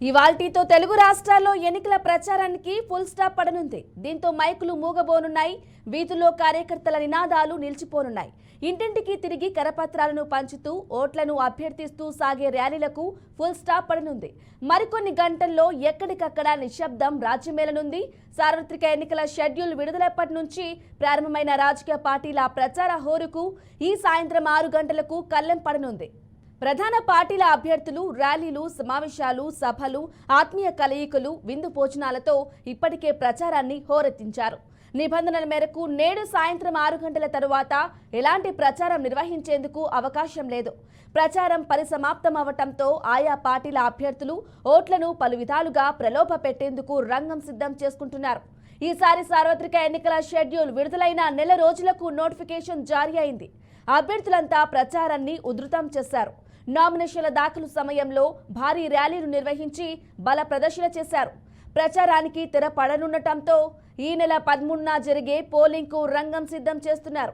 ఇవాల్టీతో తెలుగు రాష్ట్రాల్లో ఎన్నికల ప్రచారానికి ఫుల్ స్టాప్ పడనుంది. దీంతో మైకులు మూగబోనున్నాయి. వీధుల్లో కార్యకర్తల నినాదాలు నిలిచిపోనున్నాయి. ఇంటింటికి తిరిగి కరపత్రాలను పంచుతూ ఓట్లను అభ్యర్థిస్తూ సాగే ర్యాలీలకు ఫుల్ స్టాప్ పడనుంది. మరికొన్ని గంటల్లో ఎక్కడికక్కడ నిశ్శబ్దం రాజ్యమేలనుంది. సార్వత్రిక ఎన్నికల షెడ్యూల్ విడుదలప్పటి నుంచి ప్రారంభమైన రాజకీయ పార్టీల ప్రచార హోరుకు ఈ సాయంత్రం 6 గంటలకు కళ్లెం పడనుంది. ప్రధాన పార్టీల అభ్యర్థులు ర్యాలీలు, సమావేశాలు, సభలు, ఆత్మీయ కలయికలు, విందు భోజనాలతో ఇప్పటికే ప్రచారాన్ని హోరెత్తించారు. నిబంధనల మేరకు నేడు సాయంత్రం 6 గంటల తరువాత ఎలాంటి ప్రచారం నిర్వహించేందుకు అవకాశం లేదు. ప్రచారం పరిసమాప్తం అవటంతో ఆయా పార్టీల అభ్యర్థులు ఓట్లను పలు విధాలుగా ప్రలోభ పెట్టేందుకు రంగం సిద్ధం చేసుకుంటున్నారు. ఈసారి సార్వత్రిక ఎన్నికల షెడ్యూల్ విడుదలైన నెల రోజులకు నోటిఫికేషన్ జారీ అయింది. అభ్యర్థులంతా ప్రచారాన్ని ఉధృతం చేశారు. నామినేషన్ల దాఖలు సమయంలో భారీ ర్యాలీలు నిర్వహించి బల ప్రదర్శన చేశారు. ప్రచారానికి తెర పడనుండటంతో ఈ నెల 13న జరిగే పోలింగ్కు రంగం సిద్ధం చేస్తున్నారు.